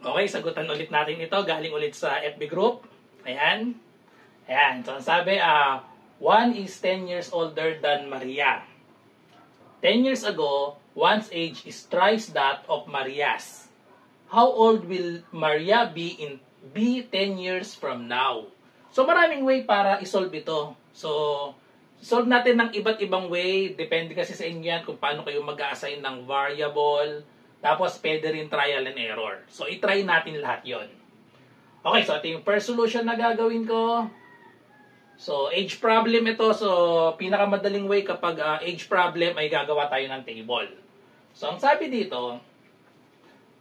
Okay, sagutan ulit natin ito. Galing ulit sa FB group. Ayan. Ayan. So, ang sabi, one is 10 years older than Maria. 10 years ago, one's age is thrice that of Maria's. How old will Maria be 10 years from now? So, maraming way para isolve ito. So, solve natin ng iba't ibang way. Depende kasi sa inyo yan kung paano kayo mag-a-assign ng variable. Tapos, pwede rin trial and error. So, itry natin lahat yon. Okay, so ito yung first solution na gagawin ko. So, age problem ito. So, pinakamadaling way kapag age problem ay gagawa tayo ng table. So, ang sabi dito,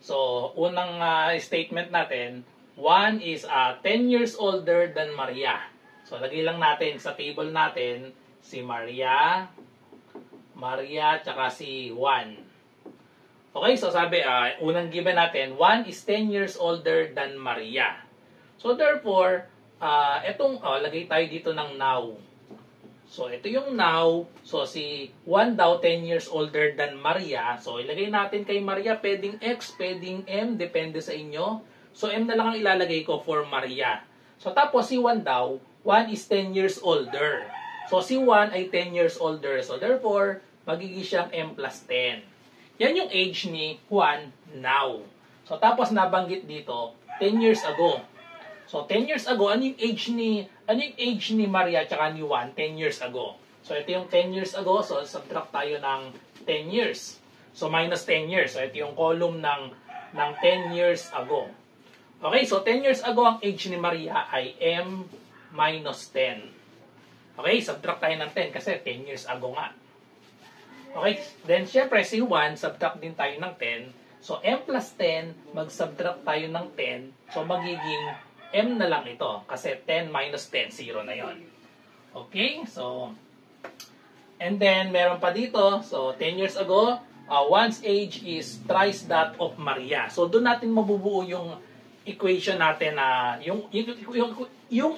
so, unang statement natin, 1 is 10 years older than Maria. So, lagay lang natin sa table natin si Maria, tsaka si 1. Okay, so sabi, unang given natin, 1 is 10 years older than Maria. So, therefore, lagay tayo dito ng now. So, ito yung now. So, si 1 daw 10 years older than Maria. So, ilagay natin kay Maria, pwedeng X, pwedeng M, depende sa inyo. So, M na lang ang ilalagay ko for Maria. So, tapos si 1 daw, 1 is 10 years older. So, si 1 ay 10 years older. So, therefore, magiging siyang M plus 10. Yan yung age ni Juan now. So, tapos nabanggit dito, 10 years ago. So, 10 years ago, ano yung age ni Maria tsaka ni Juan 10 years ago? So, ito yung 10 years ago. So, subtract tayo ng 10 years. So, minus 10 years. So, ito yung column ng 10 years ago. Okay, so 10 years ago, ang age ni Maria ay M minus 10. Okay, subtract tayo ng 10 kasi 10 years ago nga. Okay, then syempre si 1, subtract din tayo ng 10. So, M plus 10, mag-subtract tayo ng 10. So, magiging M na lang ito. Kasi 10 minus 10, 0 na yon. Okay, so, and then meron pa dito. So, 10 years ago, one's age is thrice that of Maria. So, doon natin mabubuo yung equation natin na, yung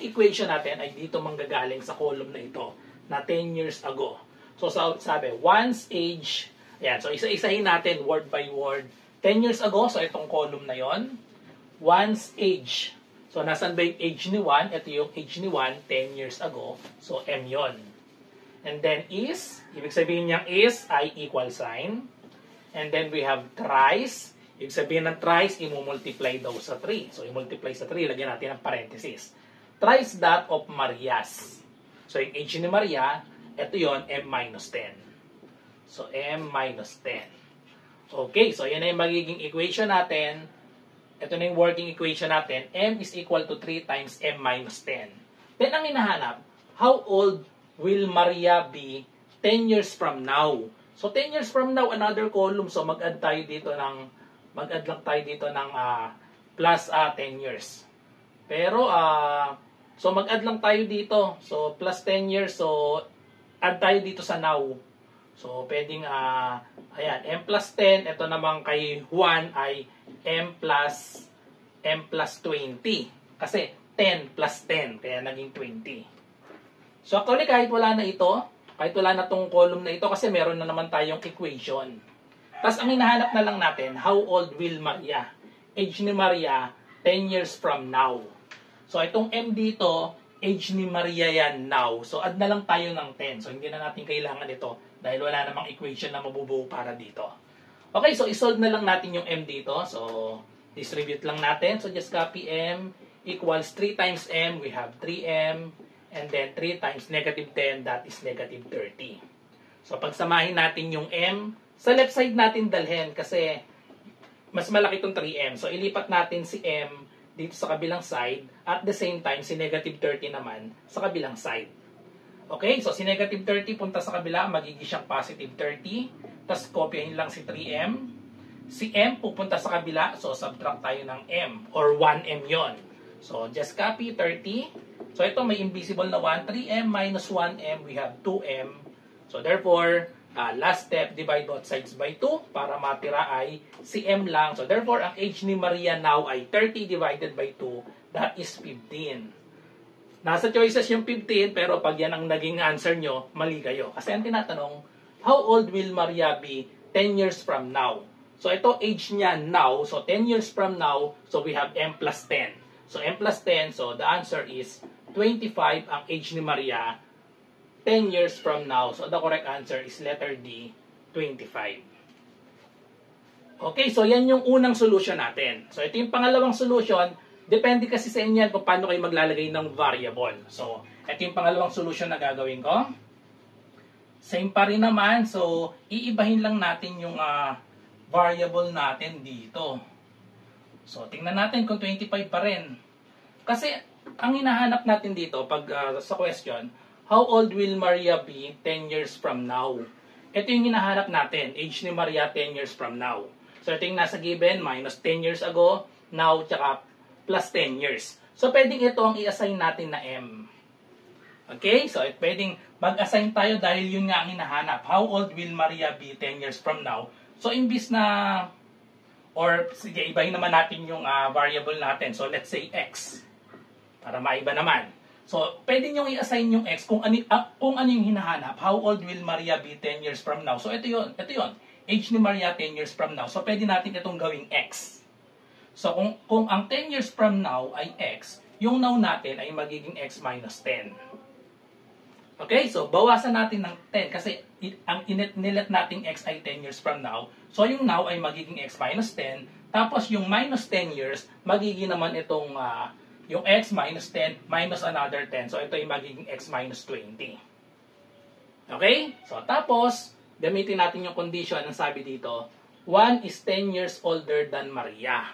equation natin ay dito manggagaling sa column na ito, na 10 years ago. So, sabi, one's age, ayan, so isa-isahin natin word by word. 10 years ago, so itong column na yon. One's age. So, nasan ba yung age ni 1? Ito yung age ni 1, 10 years ago. So, M yon. And then is, ibig sabihin niyang is ay equal sign. And then we have thrice. Ibig sabihin ng thrice, i-multiply daw sa 3. So, i-multiply sa 3, lagyan natin ng parenthesis. Thrice that of Maria's. So, yung age ni Maria, ito yon, M minus 10. So, M minus 10. Okay, so yan na yung magiging equation natin. Ito na yung working equation natin. M is equal to 3 times M minus 10. Then, ang hinahanap, how old will Maria be 10 years from now? So, 10 years from now, another column. So, mag-add lang tayo dito ng plus 10 years. Pero, so mag-add lang tayo dito. So, plus 10 years. So, add tayo dito sa now. So, pwedeng, ayan, M plus 10. Ito naman kay Juan ay M plus 20. Kasi, 10 plus 10. Kaya naging 20. So, actually, kahit wala na ito, kahit wala na tong column na ito, kasi meron na naman tayong equation. Tapos, ang hinahanap na lang natin, how old will Maria? Age ni Maria, 10 years from now. So, itong M dito, age ni Maria yan now. So, add na lang tayo ng 10. So, hindi na natin kailangan ito dahil wala namang equation na mabubuo para dito. Okay, so isolve na lang natin yung M dito. So, distribute lang natin. So, just copy M equals 3 times M. We have 3M. And then 3 times negative 10, that is negative 30. So, pagsamahin natin yung M, sa left side natin dalhin kasi mas malaki itong 3M. So, ilipat natin si M dito sa kabilang side, at the same time, si negative 30 naman sa kabilang side. Okay, so si negative 30 punta sa kabila, magiging siyang positive 30, tapos kopyahin lang si 3M. Si M pupunta sa kabila, so subtract tayo ng M, or 1M yon. So just copy 30. So ito may invisible na 1, 3M minus 1M, we have 2M. So therefore, last step, divide both sides by 2 para matira ay si M lang. So therefore, ang age ni Maria now ay 30 divided by 2. That is 15. Nasa choices yung 15, pero pag yan ang naging answer nyo, mali kayo. Kasi ang tinatanong, how old will Maria be 10 years from now? So ito age niya now. So 10 years from now, so we have M plus 10. So M plus 10, so the answer is 25 ang age ni Maria 10 years from now. So the correct answer is letter D, 25. Okay, so yan yung unang solution natin. So ito yung pangalawang solution. Depende kasi sa inyo kung paano kayo maglalagay ng variable. So ito yung pangalawang solution na gagawin ko. Same pa rin naman. So iibahin lang natin yung variable natin dito. So tingnan natin kung 25 pa rin. Kasi ang hinahanap natin dito pag sa question, how old will Maria be 10 years from now? Ito yung hinahanap natin, age ni Maria 10 years from now. So ito yung nasa given, minus 10 years ago, now, tsaka plus 10 years. So pwedeng ito ang i-assign natin na M. Okay? So pwedeng mag-assign tayo dahil yun nga ang hinahanap. How old will Maria be 10 years from now? So imbis na, or sige, ibahin naman natin yung variable natin. So let's say X. Para maiba naman. So, pwede nyo i-assign yung X kung ano yung hinahanap. How old will Maria be 10 years from now? So, ito yun. Ito yun. Age ni Maria 10 years from now. So, pwede natin itong gawing X. So, kung ang 10 years from now ay X, yung now natin ay magiging X minus 10. Okay? So, bawasan natin ng 10 kasi ang nilet nating X ay 10 years from now. So, yung now ay magiging X minus 10. Tapos, yung minus 10 years, magiging naman itong yung X minus 10 minus another 10. So, ito ay magiging X minus 20. Okay? So, tapos, gamitin natin yung condition ang sabi dito, 1 is 10 years older than Maria.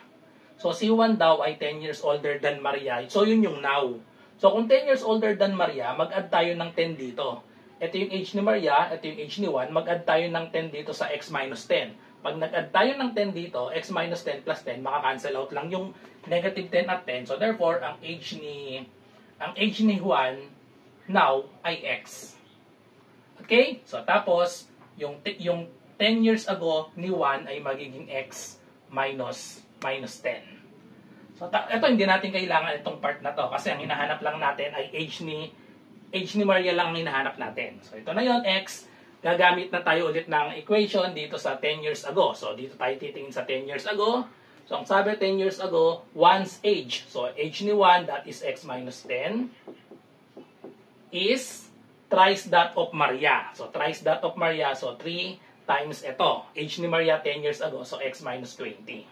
So, si 1 daw ay 10 years older than Maria. So, yun yung now. So, kung 10 years older than Maria, mag-add tayo ng 10 dito. Ito yung age ni Maria, ito yung age ni 1, mag-add tayo ng 10 dito sa X minus 10. Pag nag-add tayo ng 10 dito, X minus 10 plus 10, maka-cancel out lang yung negative 10 at 10. So, therefore, ang age ni Juan now ay X. Okay? So, tapos, yung 10 years ago ni Juan ay magiging X minus 10. So, ito hindi natin kailangan itong part na to kasi ang hinahanap lang natin ay age ni Maria lang ang hinahanap natin. So, ito na yon X. Gagamit na tayo ulit ng equation dito sa 10 years ago. So, dito tayo titingin sa 10 years ago. So, ang sabi 10 years ago, 1's age. So, age ni 1, that is X minus 10, is thrice that of Maria. So, thrice that of Maria. So, 3 times ito. Age ni Maria 10 years ago. So, X minus 20.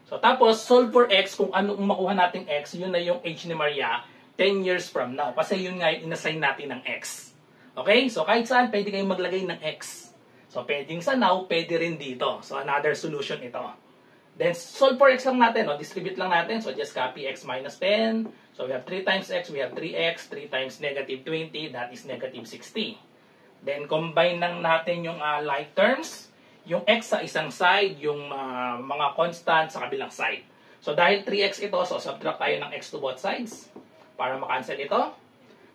So, tapos, solve for X. Kung anong makuha nating X, yun na yung age ni Maria 10 years from now. Kasi yun nga yung inassign natin ng X. Okay? So, kahit saan, pwede kayong maglagay ng X. So, pwedeng sa now, pwede rin dito. So, another solution ito. Then, solve for X lang natin. Distribute lang natin. So, just copy X minus 10. So, we have 3 times X. We have 3X. 3 times negative 20. That is negative 60. Then, combine lang natin yung like terms. Yung X sa isang side. Yung mga constant sa kabilang side. So, dahil 3X ito, so subtract tayo ng X to both sides. Para makancel ito.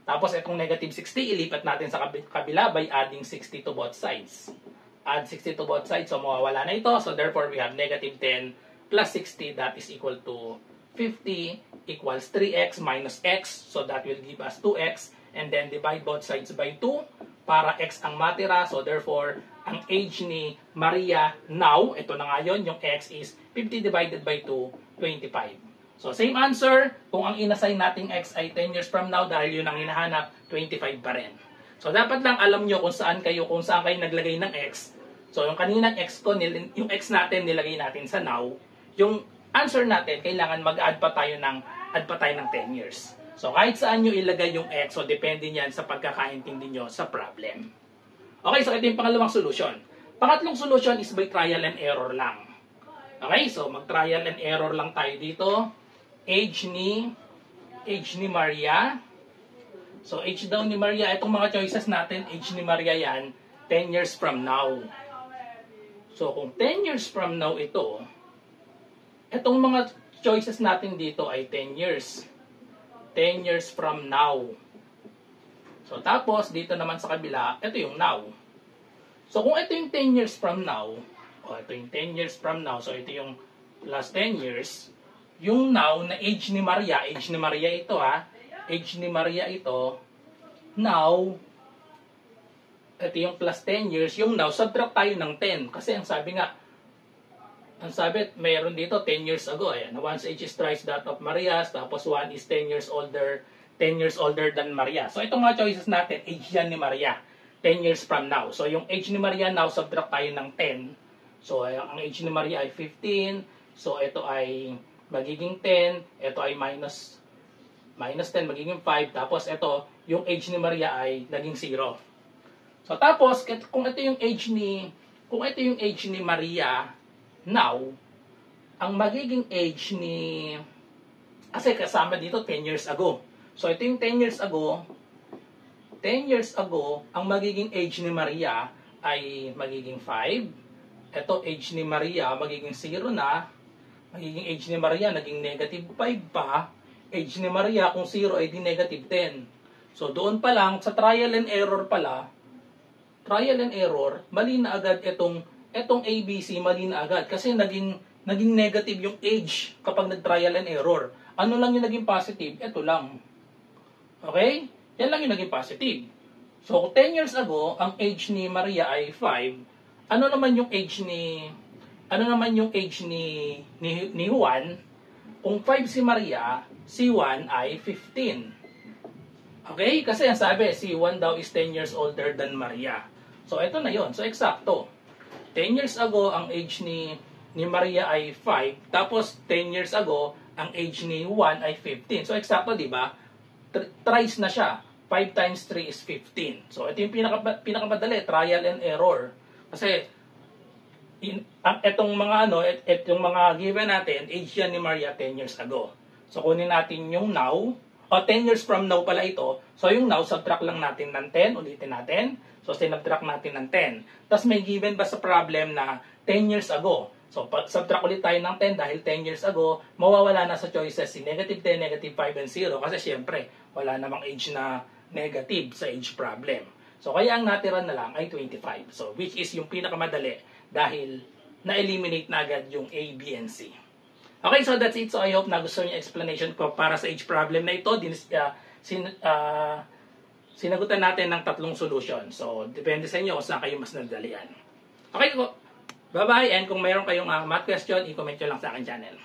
Tapos, itong negative 60, ilipat natin sa kabila by adding 60 to both sides. Add 60 to both sides, so mawawala na ito. So, therefore, we have negative 10 plus 60, that is equal to 50 equals 3x minus x. So, that will give us 2x. And then, divide both sides by 2 para x ang matira. So, therefore, ang age ni Maria now, ito na nga yun, yung x is 50 divided by 2, 25. So, same answer. Kung ang inassign nating X ay 10 years from now, dahil yun ang hinahanap, 25 pa rin. So, dapat lang alam nyo kung saan kayo naglagay ng X. So, yung kaninang X ko, yung X natin, nilagay natin sa now. Yung answer natin, kailangan mag-add pa tayo ng 10 years. So, kahit saan nyo ilagay yung X, so depende yan sa pagkakaintindi nyo sa problem. Okay, so ito yung pangalawang solution. Pangatlong solution is by trial and error lang. Okay, so mag-trial and error lang tayo dito. Age ni Maria. So, age daw ni Maria, itong mga choices natin, age ni Maria yan, 10 years from now. So, kung 10 years from now ito, itong mga choices natin dito ay 10 years. 10 years from now. So, tapos, dito naman sa kabila, ito yung now. So, kung ito yung 10 years from now, ito yung 10 years from now, so ito yung plus 10 years, yung now na age ni Maria ito age ni Maria ito, now, ito yung plus 10 years, yung now, subtract tayo ng 10. Kasi ang sabi nga, ang sabi, mayroon dito 10 years ago. Ayan, one's age is thrice that of Maria's, tapos one is 10 years older than Maria. So itong mga choices natin, age yan ni Maria. 10 years from now. So yung age ni Maria now, subtract tayo ng 10. So ang age ni Maria ay 15. So ito ay magiging 10. Ito ay minus 10, magiging 5. Tapos ito, yung age ni Maria ay naging 0. So tapos, kung ito yung age ni Maria now, ang magiging age ni, kasi kasama dito 10 years ago. So ito yung 10 years ago, ang magiging age ni Maria ay magiging 5. Ito age ni Maria, magiging 0 na. Magiging age ni Maria, naging negative 5 pa. Age ni Maria, kung 0 ay di negative 10. So doon pa lang, sa trial and error pala, mali na agad itong ABC, mali na agad. Kasi naging negative yung age kapag nag-trial and error. Ano lang yung naging positive? Ito lang. Okay? Yan lang yung naging positive. So, 10 years ago, ang age ni Maria ay 5. Ano naman yung age ni Juan? Kung 5 si Maria, si Juan ay 15. Okay? Kasi ang sabi, si Juan daw is 10 years older than Maria. So, ito na yon. So, eksakto. 10 years ago, ang age ni Maria ay 5. Tapos, 10 years ago, ang age ni Juan ay 15. So, eksakto, di ba? Thrice na siya. 5 times 3 is 15. So, ito yung pinakamadali, trial and error. Kasi, itong mga given natin, age yan ni Maria 10 years ago. So, kunin natin yung now, 10 years from now pala ito. So, yung now, subtract lang natin ng 10, ulitin natin. So, sinubtract natin ng 10. Tapos, may given ba sa problem na 10 years ago? So, subtract ulit tayo ng 10 dahil 10 years ago, mawawala na sa choices si negative 10, negative 5, and 0. Kasi, syempre, wala namang age na negative sa age problem. So, kaya ang natira na lang ay 25. So, which is yung pinakamadali dahil na-eliminate na agad yung A, B, and C. Okay, so that's it. So, I hope nagustuhan yung explanation ko para sa age problem na ito. Sinagutan natin ng 3 solution. So, depende sa inyo kung saan kayo mas nadalian. Okay po. Bye-bye. And kung mayroon kayong math question, i-comment nyo lang sa akin channel.